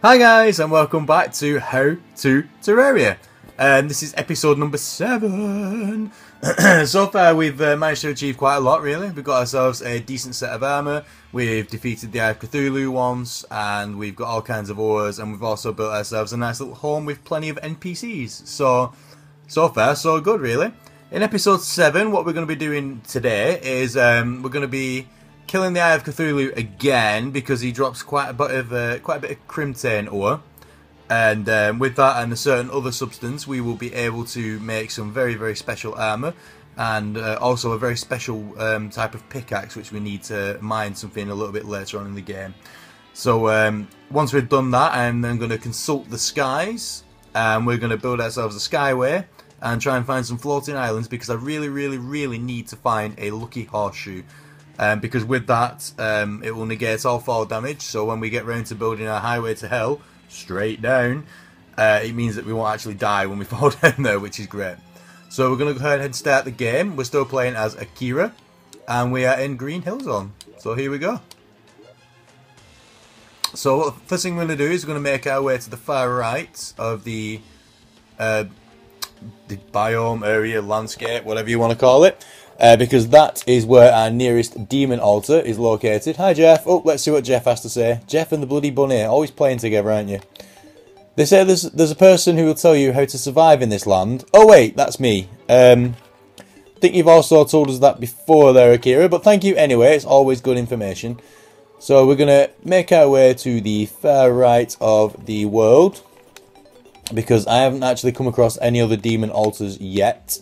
Hi guys, and welcome back to How to Terraria. This is episode number 7. So far we've managed to achieve quite a lot really. We've got ourselves a decent set of armour, we've defeated the Eye of Cthulhu once, and we've got all kinds of ores, and we've also built ourselves a nice little home with plenty of NPCs. So far so good really. In episode 7 what we're going to be doing today is we're going to be killing the Eye of Cthulhu again, because he drops quite a bit of crimtain ore, and with that and a certain other substance we will be able to make some very special armour, and also a very special type of pickaxe which we need to mine something a little bit later on in the game. So once we've done that, I'm then going to consult the skies, and we're going to build ourselves a skyway and try and find some floating islands, because I really need to find a lucky horseshoe. Because with that, it will negate all fall damage, so when we get round to building our highway to hell, straight down, it means that we won't actually die when we fall down there, which is great. So we're going to go ahead and start the game. We're still playing as Akira, and we are in Green Hill Zone. So here we go. So the first thing we're going to do is we're going to make our way to the far right of the biome, area, landscape, whatever you want to call it. Because that is where our nearest demon altar is located. Hi Jeff. Oh, let's see what Jeff has to say. Jeff and the bloody bunny, always playing together, aren't you? They say there's a person who will tell you how to survive in this land. Oh wait, that's me. I think you've also told us that before there, Akira, but thank you anyway, it's always good information. So we're going to make our way to the far right of the world, because I haven't actually come across any other demon altars yet.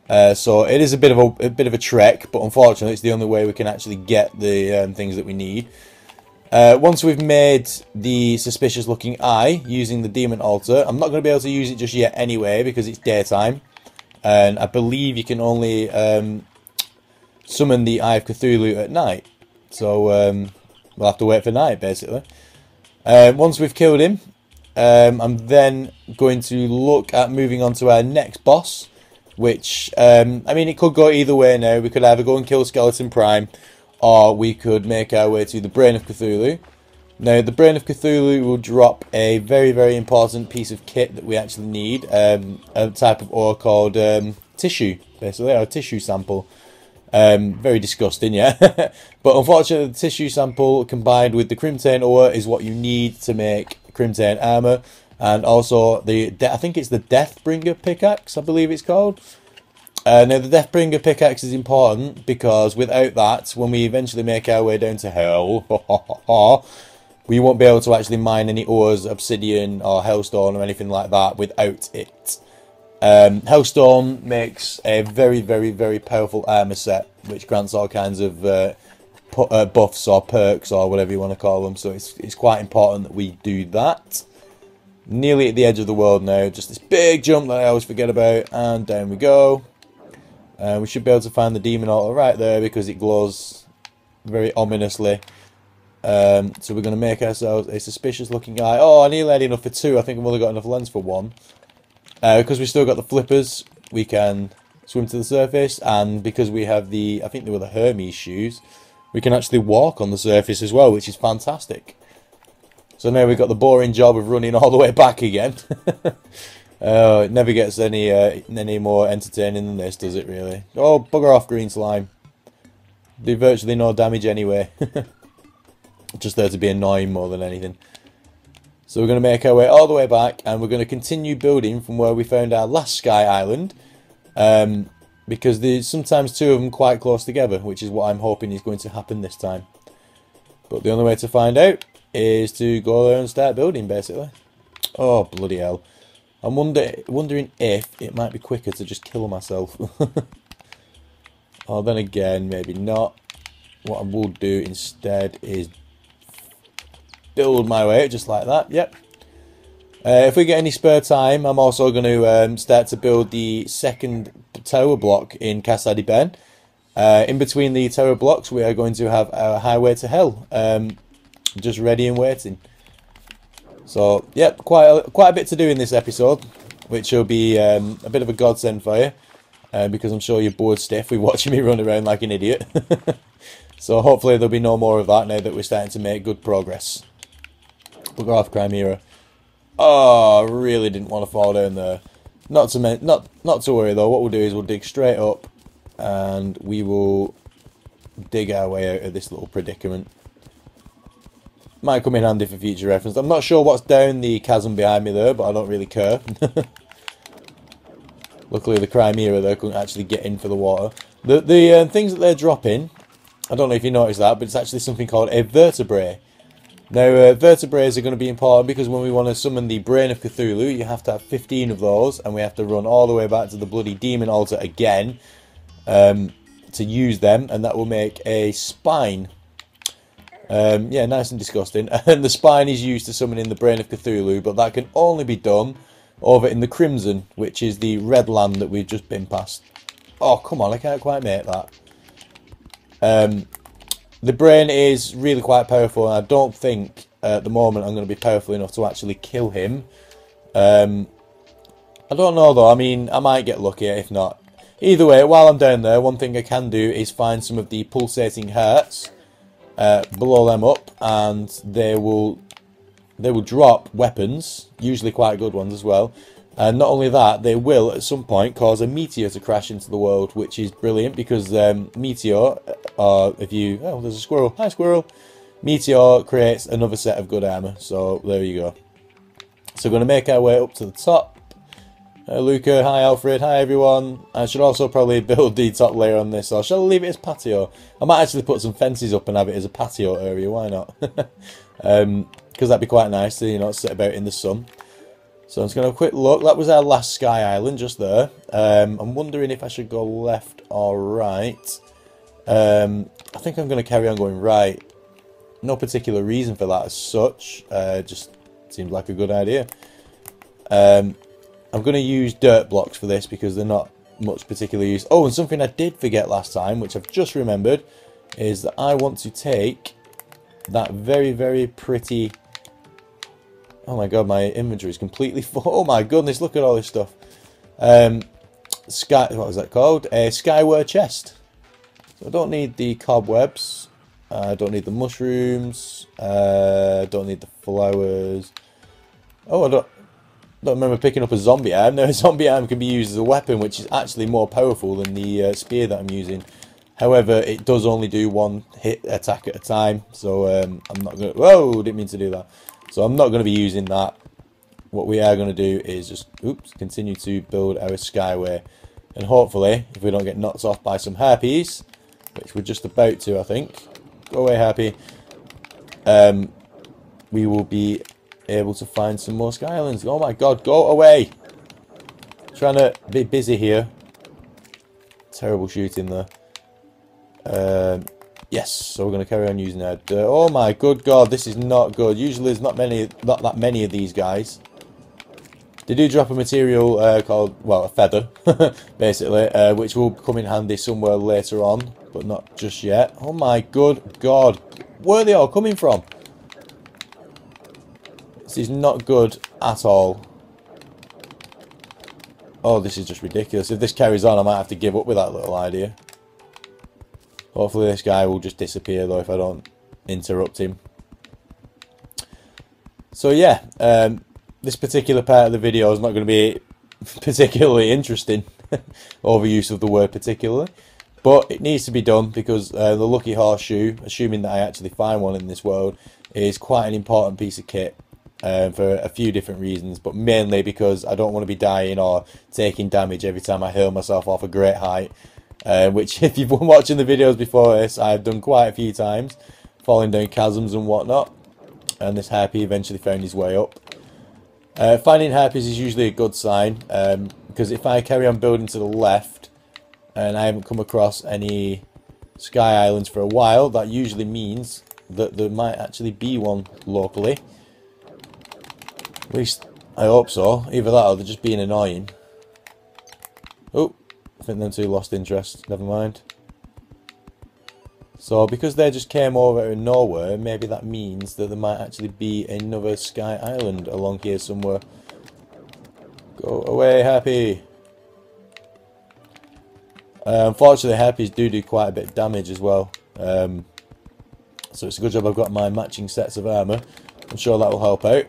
So it is a bit of a trek, but unfortunately it's the only way we can actually get the things that we need. Once we've made the suspicious looking eye using the demon altar, I'm not going to be able to use it just yet anyway because it's daytime, and I believe you can only summon the Eye of Cthulhu at night, so we'll have to wait for night basically. Once we've killed him, I'm then going to look at moving on to our next boss, which, I mean, it could go either way now. We could either go and kill Skeleton Prime, or we could make our way to the Brain of Cthulhu. Now, the Brain of Cthulhu will drop a very important piece of kit that we actually need, a type of ore called tissue, basically, or a tissue sample. Very disgusting, yeah. But unfortunately, the tissue sample combined with the crimtain ore is what you need to make crimtain armour. And also, I think it's the Deathbringer Pickaxe, I believe it's called. Now, the Deathbringer Pickaxe is important because without that, when we eventually make our way down to hell, we won't be able to actually mine any ores, obsidian, or hellstone, or anything like that without it. Hellstone makes a very powerful armour set, which grants all kinds of buffs or perks, or whatever you want to call them. So it's quite important that we do that. Nearly at the edge of the world now, just this big jump that I always forget about, and down we go. We should be able to find the demon altar right there because it glows very ominously. So we're going to make ourselves a suspicious looking eye. Oh, I nearly had enough for 2, I think I've only got enough lens for 1. Because we've still got the flippers, we can swim to the surface, and because we have the, I think they were the Hermes shoes, we can actually walk on the surface as well, which is fantastic. So now we've got the boring job of running all the way back again. It never gets any more entertaining than this, does it really? Oh, bugger off, green slime. Do virtually no damage anyway. Just there to be annoying more than anything. So we're going to make our way all the way back, and we're going to continue building from where we found our last sky island. Because there's sometimes 2 of them quite close together, which is what I'm hoping is going to happen this time. But the only way to find out is to go there and start building, basically. Oh, bloody hell. I'm wondering if it might be quicker to just kill myself. Or then again, maybe not. What I will do instead is build my way just like that. Yep. If we get any spare time, I'm also going to start to build the second tower block in Casa di Ben. In between the tower blocks, we are going to have our highway to hell. Just ready and waiting. So, yep, quite a bit to do in this episode, which will be a bit of a godsend for you, because I'm sure you're bored stiff with watching me run around like an idiot. So hopefully there'll be no more of that now that we're starting to make good progress. Bugger off, Chimera. Oh, I really didn't want to fall down there. Not to worry though. What we'll do is we'll dig straight up, and we will dig our way out of this little predicament. Might come in handy for future reference. I'm not sure what's down the chasm behind me there, but I don't really care. Luckily the Chimera there couldn't actually get in for the water. The things that they're dropping, I don't know if you noticed that, but it's actually something called a vertebrae. Now, vertebrae are going to be important because when we want to summon the Brain of Cthulhu, you have to have 15 of those, and we have to run all the way back to the bloody demon altar again to use them, and that will make a spine. Yeah, nice and disgusting. And the spine is used to summon in the Brain of Cthulhu, but that can only be done over in the Crimson, which is the red land that we've just been past. Oh, come on, I can't quite make that. The brain is really quite powerful, and I don't think at the moment I'm going to be powerful enough to actually kill him. I don't know though, I mean, I might get lucky if not. Either way, while I'm down there, one thing I can do is find some of the pulsating hearts, blow them up, and they will drop weapons, usually quite good ones as well. And not only that, they will at some point cause a meteor to crash into the world, which is brilliant because meteor, if you, oh, there's a squirrel, hi squirrel, meteor creates another set of good armor, so there you go. So we're going to make our way up to the top. Luca, hi Alfred, hi everyone. I should also probably build the top layer on this, or shall I leave it as patio? I might actually put some fences up and have it as a patio area, why not? Because that'd be quite nice to, you know, sit about in the sun. So I'm just going to have a quick look. That was our last sky island just there. I'm wondering if I should go left or right. I think I'm going to carry on going right. No particular reason for that as such. Just seems like a good idea. I'm going to use dirt blocks for this because they're not much particular use. Oh, and something I did forget last time, which I've just remembered, is that I want to take that very, very pretty... Oh my god, my inventory is completely full. Oh my goodness, look at all this stuff. What was that called? A skyward chest. So I don't need the cobwebs. I don't need the mushrooms. Don't need the flowers. Oh, I don't remember picking up a zombie arm. Now, a zombie arm can be used as a weapon, which is actually more powerful than the spear that I'm using. However, it does only do one hit attack at a time. So I'm not going to... Whoa, didn't mean to do that. So I'm not going to be using that. What we are going to do is just, oops, continue to build our skyway. And hopefully, if we don't get knocked off by some harpies, which we're just about to, I think. Go away, harpy. We will be able to find some more sky islands. Oh my god, go away! Trying to be busy here. Terrible shooting there. Yes, so we're going to carry on using our dirt. Oh my good god, this is not good. Usually there's not that many of these guys. They do drop a material called, well, a feather, basically, which will come in handy somewhere later on, but not just yet. Oh my good god, where are they all coming from? This is not good at all. Oh, this is just ridiculous. If this carries on, I might have to give up with that little idea. Hopefully this guy will just disappear though if I don't interrupt him. So yeah, this particular part of the video is not going to be particularly interesting. Overuse of the word particularly. But it needs to be done because the Lucky Horseshoe, assuming that I actually find one in this world, is quite an important piece of kit. For a few different reasons, but mainly because I don't want to be dying or taking damage every time I hurl myself off a great height. Which, if you've been watching the videos before this, I've done quite a few times, falling down chasms and whatnot. And this harpy eventually found his way up. Finding harpies is usually a good sign, because if I carry on building to the left, and I haven't come across any sky islands for a while, that usually means that there might actually be one locally. At least I hope so. Either that or they're just being annoying. Oh. I think them two lost interest, never mind. So because they just came over out of nowhere, maybe that means that there might actually be another sky island along here somewhere. Go away, Happy! Unfortunately, Harpies do quite a bit of damage as well. So it's a good job I've got my matching sets of armour. I'm sure that will help out.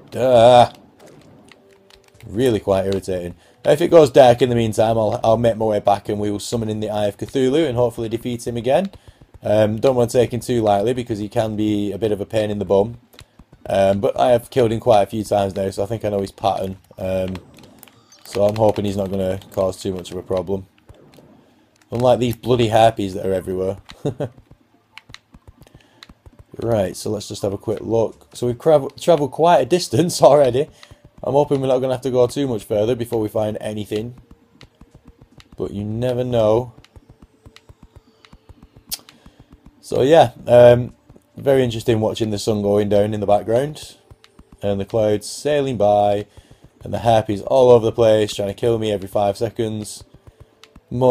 Duh. Really quite irritating. Now, if it goes dark in the meantime, I'll make my way back and we will summon in the Eye of Cthulhu and hopefully defeat him again. Don't want to take him too lightly because he can be a bit of a pain in the bum. But I have killed him quite a few times now, so I think I know his pattern. So I'm hoping he's not going to cause too much of a problem. Unlike these bloody harpies that are everywhere. Right, so let's just have a quick look. So we've travelled quite a distance already. I'm hoping we're not going to have to go too much further before we find anything. But you never know. So yeah, very interesting watching the sun going down in the background. And the clouds sailing by. And the harpies all over the place trying to kill me every 5 seconds.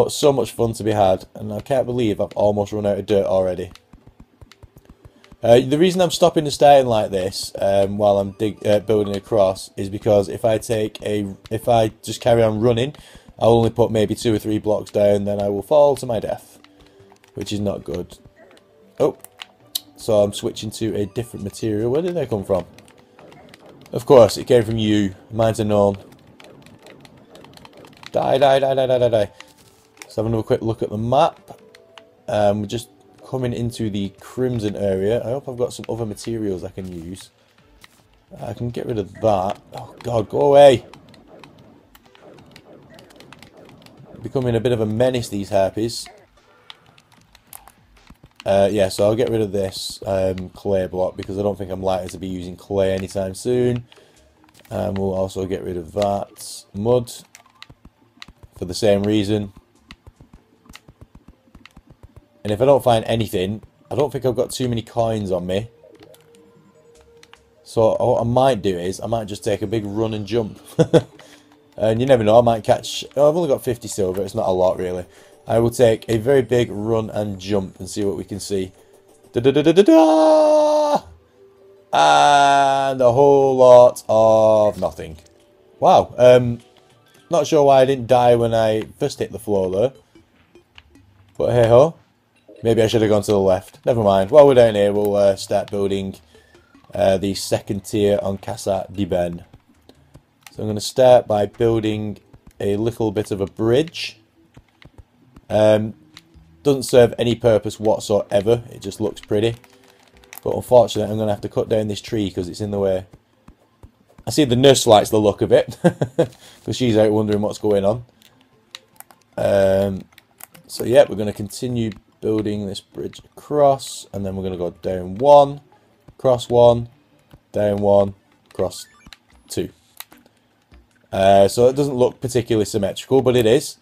So much fun to be had. And I can't believe I've almost run out of dirt already. The reason I'm stopping and starting like this while I'm building across is because if I just carry on running, I'll only put maybe 2 or 3 blocks down, then I will fall to my death, which is not good. Oh, so I'm switching to a different material. Where did they come from? Of course, it came from you. Mine's a known. Die, die, die, die, die, die, die. Let's have another quick look at the map. We're just coming into the crimson area. I hope I've got some other materials I can use. I can get rid of that. Oh god, go away! Becoming a bit of a menace, these harpies. Yeah, so I'll get rid of this clay block because I don't think I'm likely to be using clay anytime soon. And we'll also get rid of that mud for the same reason. And if I don't find anything, I don't think I've got too many coins on me. So what I might do is, I might just take a big run and jump. And you never know, I might catch... Oh, I've only got 50 silver, it's not a lot really. I will take a very big run and jump and see what we can see. Da-da-da-da-da-da! And a whole lot of nothing. Wow, not sure why I didn't die when I first hit the floor there. But hey ho. Maybe I should have gone to the left. Never mind. While we're down here, we'll start building the second tier on Casa di Ben. So I'm going to start by building a little bit of a bridge. Doesn't serve any purpose whatsoever. It just looks pretty. But unfortunately, I'm going to have to cut down this tree because it's in the way. I see the nurse likes the look of it. Because she's out wondering what's going on. So yeah, we're going to continue building this bridge across, and then we're going to go down 1, cross 1, down 1, cross 2. So it doesn't look particularly symmetrical, but it is.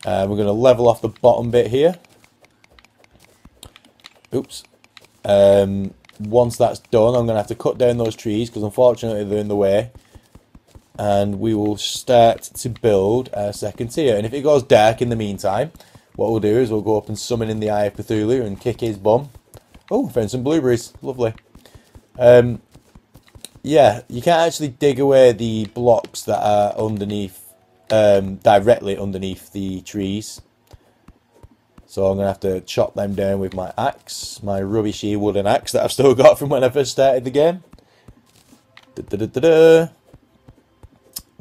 We're going to level off the bottom bit here. Oops. Once that's done, I'm going to have to cut down those trees because unfortunately they're in the way. And we will start to build our second tier. And if it goes dark in the meantime, what we'll do is we'll go up and summon in the Eye of Cthulhu and kick his bum. Oh, found some blueberries. Lovely. Yeah, you can't actually dig away the blocks that are underneath, directly underneath the trees. So I'm going to have to chop them down with my axe, my rubbishy wooden axe that I've still got from when I first started the game.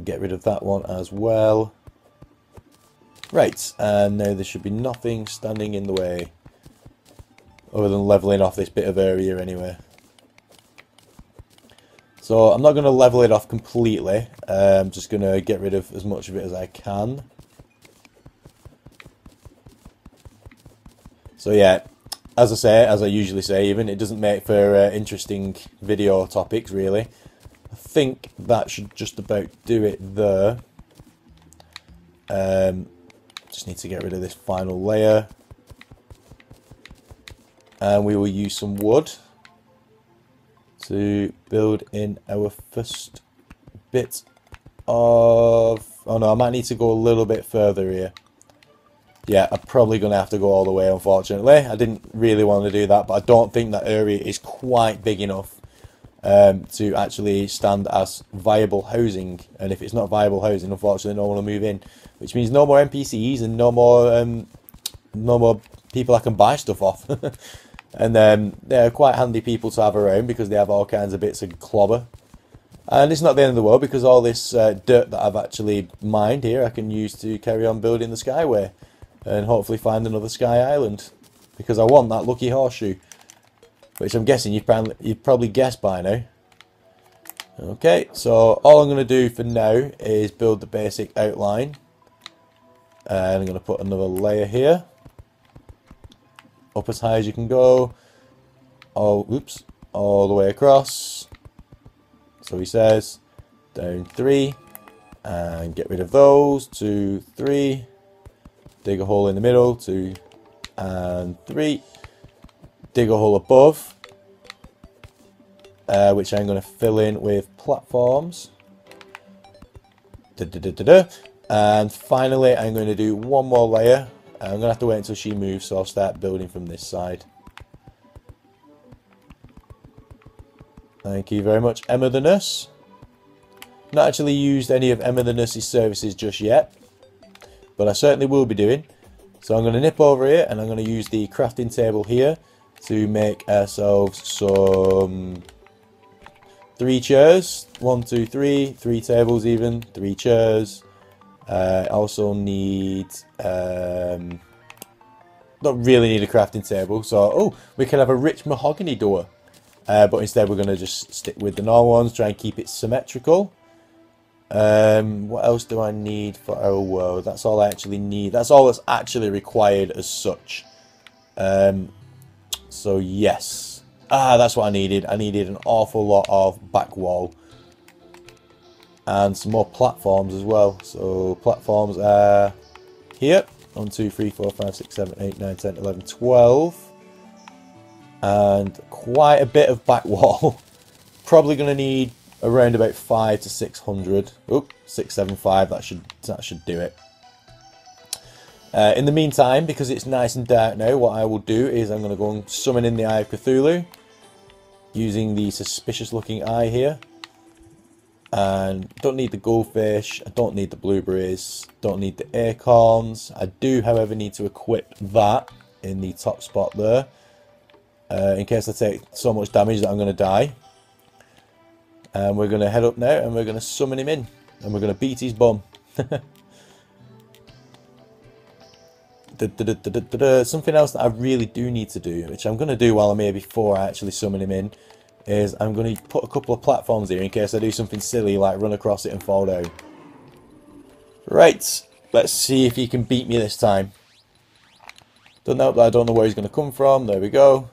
Get rid of that one as well. Right, and now there should be nothing standing in the way other than levelling off this bit of area anyway. So I'm not going to level it off completely, I'm just going to get rid of as much of it as I can. So yeah, as I usually say even, it doesn't make for interesting video topics really. I think that should just about do it there. Just need to get rid of this final layer. And we will use some wood to build in our first bit of... Oh no, I might need to go a little bit further here. Yeah, I'm probably going to have to go all the way, unfortunately. I didn't really want to do that, but I don't think that area is quite big enough to actually stand as viable housing. And if it's not viable housing, unfortunately, no one will move in. Which means no more NPCs and no more people I can buy stuff off. And they're quite handy people to have around because they have all kinds of bits of clobber. And it's not the end of the world because all this dirt that I've actually mined here I can use to carry on building the Skyway. And hopefully find another Sky Island. Because I want that lucky horseshoe. Which I'm guessing you've probably guessed by now. Okay, so all I'm going to do for now is build the basic outline. And I'm going to put another layer here. Up as high as you can go. All the way across. So he says, down 3. And get rid of those. 2, 3. Dig a hole in the middle. 2 and 3. Dig a hole above. Which I'm going to fill in with platforms. And finally I'm going to do one more layer. I'm going to have to wait until she moves, so I'll start building from this side. Thank you very much, Emma the Nurse. Not actually used any of Emma the Nurse's services just yet, but I certainly will be doing. So I'm going to nip over here and I'm going to use the crafting table here to make ourselves some 3 chairs. 1, 2, 3. 3 tables even. 3 chairs. I also need... don't really need a crafting table. So, we can have a rich mahogany door. But instead we're going to just stick with the normal ones. Try and keep it symmetrical. What else do I need for our world? That's all I actually need. That's all that's actually required as such. So yes. That's what I needed. I needed an awful lot of back wall. And some more platforms as well. So platforms are here. 1, 2, 3, 4, 5, 6, 7, 8, 9, 10, 11, 12. And quite a bit of back wall. Probably going to need around about 500 to 600. 675. That should do it. In the meantime, because it's nice and dark now, what I will do is I'm going to go and summon in the Eye of Cthulhu using the suspicious looking eye here. And don't need the goldfish, I don't need the blueberries, don't need the acorns. I do, however, need to equip that in the top spot there. In case I take so much damage that I'm going to die. And we're going to head up now and we're going to summon him in. And we're going to beat his bum. Something else that I really do need to do, which I'm going to do while I'm here before I actually summon him in, is I'm going to put a couple of platforms here in case I do something silly like run across it and fall down. Right, let's see if he can beat me this time. I don't know where he's going to come from. There we go.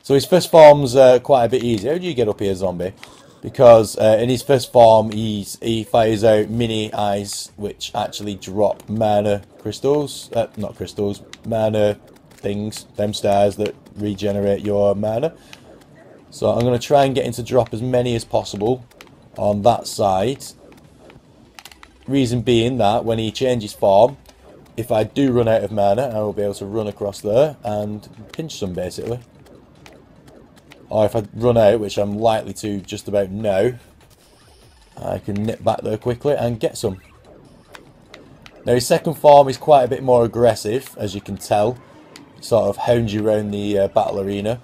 So his first form's quite a bit easier. How do you get up here, zombie? Because in his first form he fires out mini eyes which actually drop mana crystals. Not crystals, mana things, them stars that regenerate your mana. So I'm going to try and get him to drop as many as possible on that side. Reason being that when he changes form, if I do run out of mana, I will be able to run across there and pinch some basically. Or if I run out, which I'm likely to just about now, I can nip back there quickly and get some. Now his second form is quite a bit more aggressive, as you can tell. It sort of hounds you around the battle arena.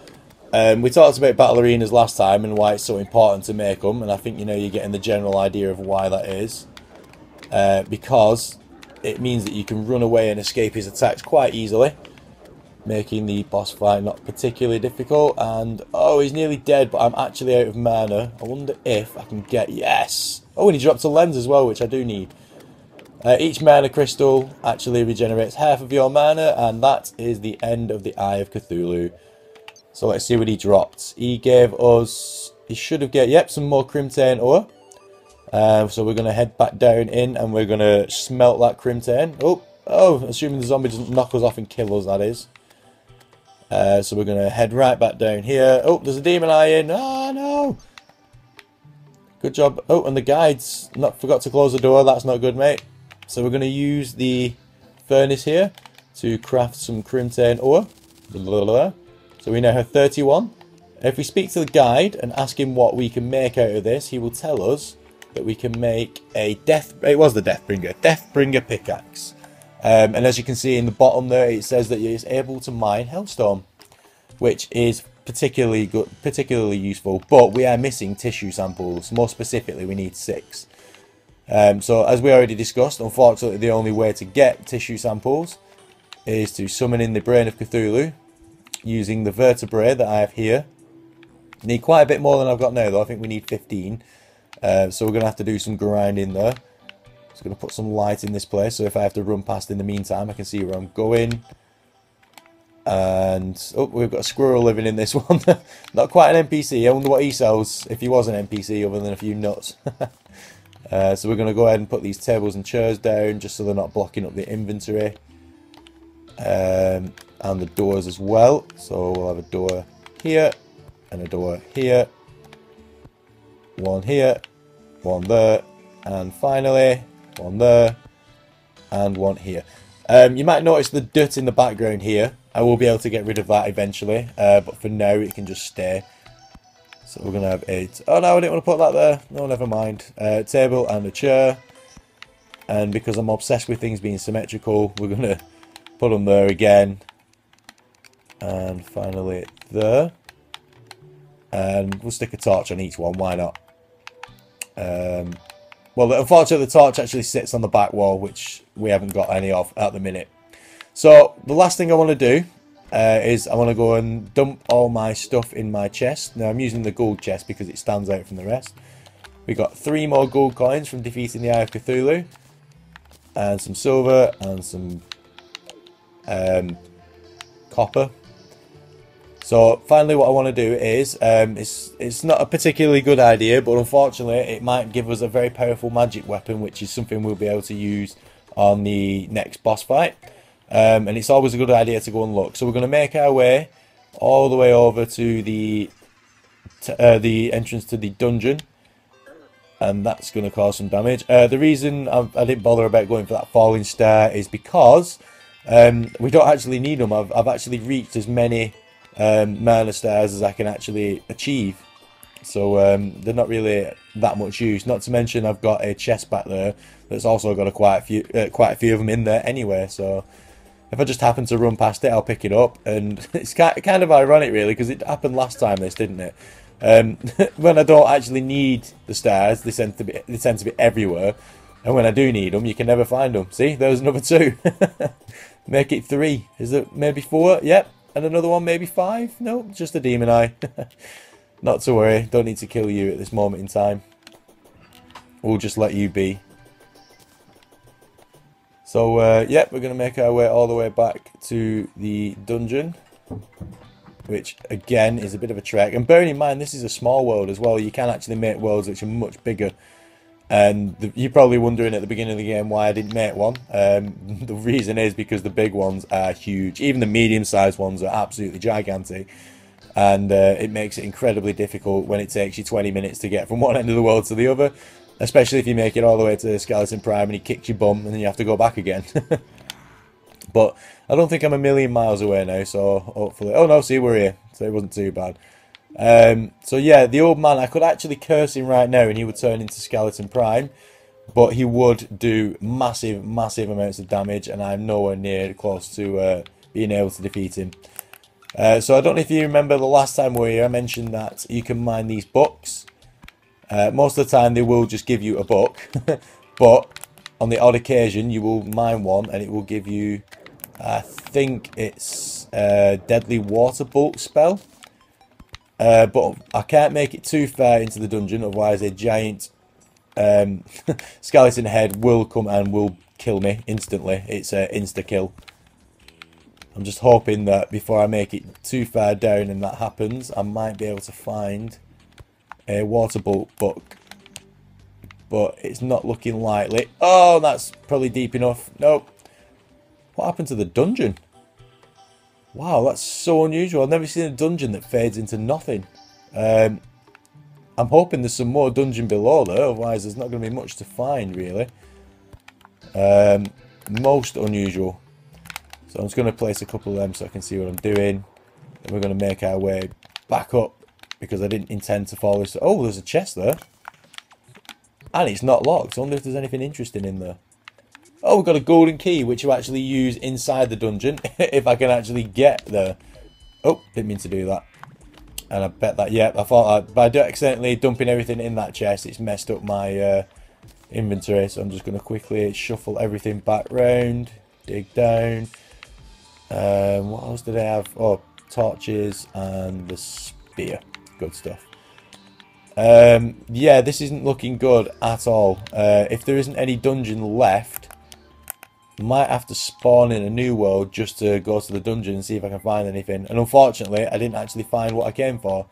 We talked about battle arenas last time and why it's so important to make them, and I think you're getting the general idea of why that is. Because it means that you can run away and escape his attacks quite easily, making the boss fight not particularly difficult. And he's nearly dead, but I'm actually out of mana. I wonder if I can get... Yes! Oh, and he dropped a lens as well, which I do need. Each mana crystal actually regenerates half of your mana, and that is the end of the Eye of Cthulhu. So let's see what he dropped. He gave us... He should have get some more crimtain ore. So we're going to head back down in, and we're going to smelt that crimtain. Oh, assuming the zombie doesn't knock us off and kill us, that is. So we're going to head right back down here. Oh, there's a demon eye in. Oh, no. Good job. Oh, and the guides forgot to close the door. That's not good, mate. So we're going to use the furnace here to craft some crimtain ore. So we now have 31. If we speak to the guide and ask him what we can make out of this, he will tell us that we can make a Deathbringer Pickaxe. And as you can see in the bottom there, it says that it's able to mine hellstone, which is particularly good, particularly useful. But we are missing tissue samples. More specifically, we need 6. So as we already discussed, unfortunately the only way to get tissue samples is to summon in the brain of Cthulhu using the vertebrae that I have here. Need quite a bit more than I've got now though. I think we need 15. So we're going to have to do some grinding there. Just going to put some light in this place, so if I have to run past in the meantime, I can see where I'm going. And oh, we've got a squirrel living in this one. Not quite an NPC. I wonder what he sells if he was an NPC other than a few nuts. So we're going to go ahead and put these tables and chairs down just so they're not blocking up the inventory. And the doors as well. So we'll have a door here and a door here. One here, one there, and finally one there and one here. You might notice the dirt in the background here. I will be able to get rid of that eventually, but for now it can just stay. So we're going to have 8. Oh no, I didn't want to put that there. No, never mind. Table and a chair. And because I'm obsessed with things being symmetrical, we're going to put them there again. And finally there. And we'll stick a torch on each one, why not? Well, unfortunately the torch actually sits on the back wall, which we haven't got any of at the minute. So the last thing I want to do is I want to go and dump all my stuff in my chest. Now I'm using the gold chest because it stands out from the rest. We got 3 more gold coins from defeating the Eye of Cthulhu, and some silver and some copper. So finally what I want to do is, it's not a particularly good idea, but unfortunately it might give us a very powerful magic weapon, which is something we'll be able to use on the next boss fight. And it's always a good idea to go and look. So we're going to make our way all the way over to the entrance to the dungeon, and that's going to cause some damage. The reason I didn't bother about going for that falling star is because we don't actually need them. I've actually reached as many mana stars as I can actually achieve, so they're not really that much use. Not to mention I've got a chest back there that's also got quite a few of them in there anyway, so if I just happen to run past it, I'll pick it up. And it's kind of ironic really, because it happened last time, this, didn't it? When I don't actually need the stars, they tend to be everywhere, and when I do need them, you can never find them. See, there's another 2. Make it 3. Is it maybe 4? Yep. And another one, maybe 5? No, just a demon eye. Not to worry, don't need to kill you at this moment in time. We'll just let you be. So, yeah, we're going to make our way all the way back to the dungeon, which, again, is a bit of a trek. And bearing in mind, this is a small world as well. You can actually make worlds which are much bigger. And you're probably wondering at the beginning of the game why I didn't make one. The reason is because the big ones are huge. Even the medium-sized ones are absolutely gigantic. And it makes it incredibly difficult when it takes you 20 minutes to get from one end of the world to the other. Especially if you make it all the way to Skeleton Prime and he kicks your bum and then you have to go back again. But I don't think I'm a million miles away now, so hopefully... Oh no, see, we're here. So it wasn't too bad. So yeah, the old man, I could actually curse him right now and he would turn into Skeleton Prime. But he would do massive, massive amounts of damage, and I'm nowhere near close to being able to defeat him. So I don't know if you remember the last time we were here, I mentioned that you can mine these books. Most of the time they will just give you a book, but on the odd occasion you will mine one and it will give you, I think it's a deadly water bolt spell. But I can't make it too far into the dungeon, otherwise a giant skeleton head will come and will kill me instantly. It's an insta-kill. I'm just hoping that before I make it too far down and that happens, I might be able to find a water bolt book. But it's not looking likely. Oh, that's probably deep enough. Nope. What happened to the dungeon? Wow, that's so unusual. I've never seen a dungeon that fades into nothing. I'm hoping there's some more dungeon below there, otherwise there's not going to be much to find, really. Most unusual. So I'm just going to place a couple of them so I can see what I'm doing. Then we're going to make our way back up, because I didn't intend to follow this. Oh, there's a chest there. And it's not locked. I wonder if there's anything interesting in there. Oh, we've got a golden key, which you actually use inside the dungeon, if I can actually get there. Oh, didn't mean to do that. And I bet that, yeah, I thought by accidentally dumping everything in that chest, it's messed up my inventory. So I'm just going to quickly shuffle everything back round, dig down. What else did I have? Oh, torches and the spear. Good stuff. Yeah, this isn't looking good at all. If there isn't any dungeon left, might have to spawn in a new world just to go to the dungeon and see if I can find anything. And unfortunately, I didn't actually find what I came for.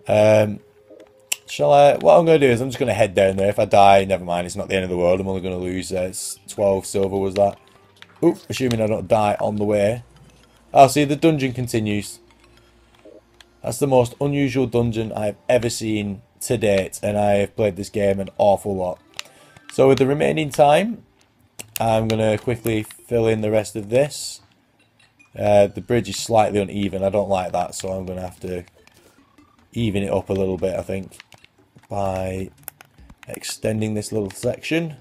Shall I? What I'm going to do is I'm just going to head down there. If I die, never mind. It's not the end of the world. I'm only going to lose 12 silver was that. Oop, assuming I don't die on the way. Oh, see, the dungeon continues. That's the most unusual dungeon I've ever seen to date. And I have played this game an awful lot. So with the remaining time, I'm going to quickly fill in the rest of this. The bridge is slightly uneven. I don't like that, so I'm going to have to even it up a little bit, I think, by extending this little section.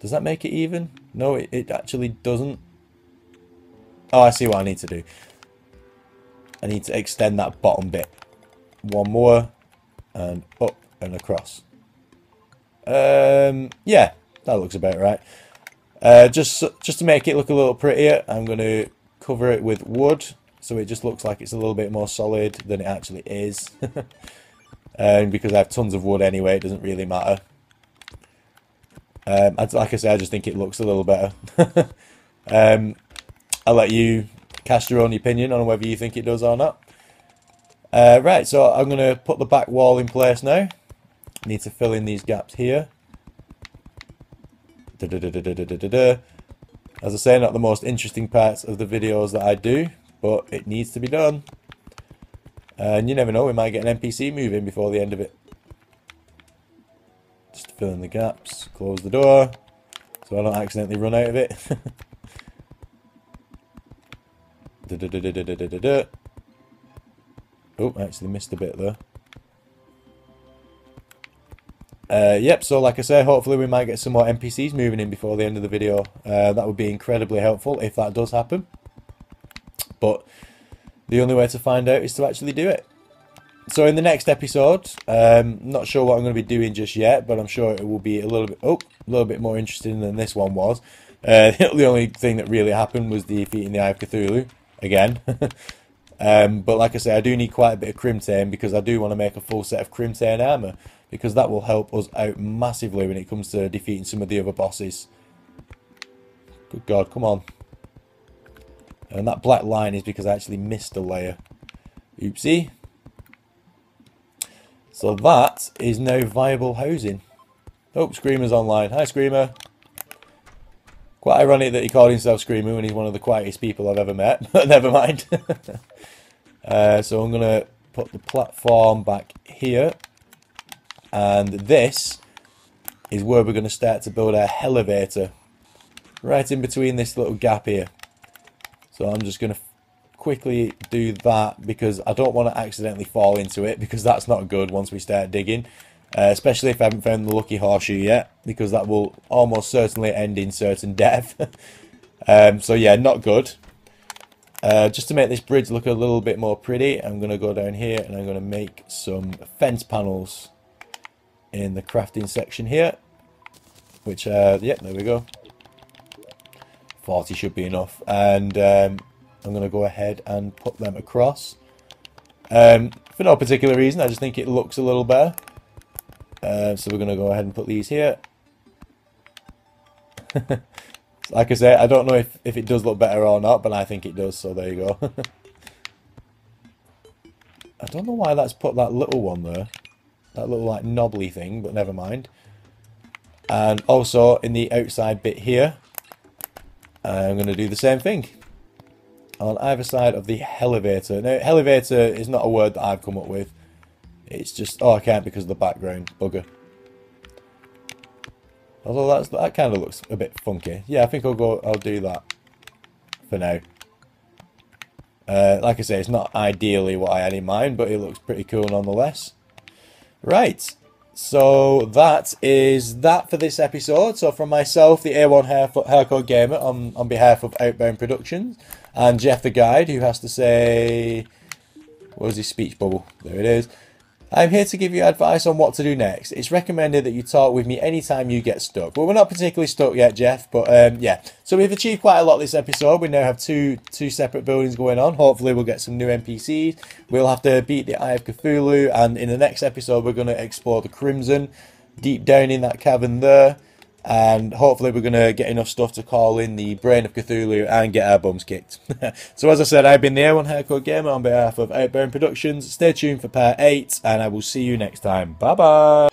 Does that make it even? No, it actually doesn't. Oh, I see what I need to do. I need to extend that bottom bit. One more, and up and across. Yeah. That looks about right. Just to make it look a little prettier, I'm going to cover it with wood, so it just looks like it's a little bit more solid than it actually is. And because I have tons of wood anyway, it doesn't really matter. Like I say, I just think it looks a little better. I'll let you cast your own opinion on whether you think it does or not. Right, so I'm going to put the back wall in place now. I need to fill in these gaps here. As I say, not the most interesting parts of the videos that I do, but it needs to be done. And you never know, we might get an NPC moving before the end of it. Just fill in the gaps, close the door, so I don't accidentally run out of it. Oh, I actually missed a bit there. Yep, so like I say, hopefully we might get some more NPCs moving in before the end of the video. That would be incredibly helpful if that does happen. But the only way to find out is to actually do it. So in the next episode, not sure what I'm going to be doing just yet, but I'm sure it will be a little bit more interesting than this one was. The only thing that really happened was defeating the Eye of Cthulhu again. But like I say, I do need quite a bit of crimtain because I do want to make a full set of crimtain armour, because that will help us out massively when it comes to defeating some of the other bosses. Good God, come on. And that black line is because I actually missed a layer. Oopsie. So that is now viable housing. Oh, Screamer's online. Hi, Screamer. Quite ironic that he called himself Screamer when he's one of the quietest people I've ever met, but never mind. So I'm going to put the platform back here. And this is where we're going to start to build our elevator. Right in between this little gap here. So I'm just going to quickly do that because I don't want to accidentally fall into it, because that's not good once we start digging. Especially if I haven't found the lucky horseshoe yet, because that will almost certainly end in certain death. So yeah, not good. Just to make this bridge look a little bit more pretty, I'm going to go down here and I'm going to make some fence panels in the crafting section here. Which, yeah, there we go. 40 should be enough. And I'm going to go ahead and put them across. For no particular reason, I just think it looks a little better. So we're going to go ahead and put these here. Like I say, I don't know if it does look better or not, but I think it does, so there you go. I don't know why that's put that little one there. That little, like, knobbly thing, but never mind. And also, in the outside bit here, I'm going to do the same thing. On either side of the elevator. Now, elevator is not a word that I've come up with. It's just, oh, I can't because of the background. Bugger. Although that kind of looks a bit funky. Yeah, I think I'll do that for now. Like I say, it's not ideally what I had in mind, but it looks pretty cool nonetheless. Right. So that is that for this episode. So from myself, the A1 Haircode Gamer, on behalf of Outbound Productions, and Jeff the Guide, who has to say, where's his speech bubble? There it is. I'm here to give you advice on what to do next. It's recommended that you talk with me anytime you get stuck. Well, we're not particularly stuck yet, Jeff, but yeah. So we've achieved quite a lot this episode. We now have two separate buildings going on. Hopefully we'll get some new NPCs. We'll have to beat the Eye of Cthulhu, and in the next episode we're going to explore the Crimson, deep down in that cavern there. And hopefully we're going to get enough stuff to call in the Brain of Cthulhu and get our bums kicked. So as I said, I've been the A1 Haircode Gamer on behalf of Outbound Productions. Stay tuned for part 8, and I will see you next time. Bye-bye!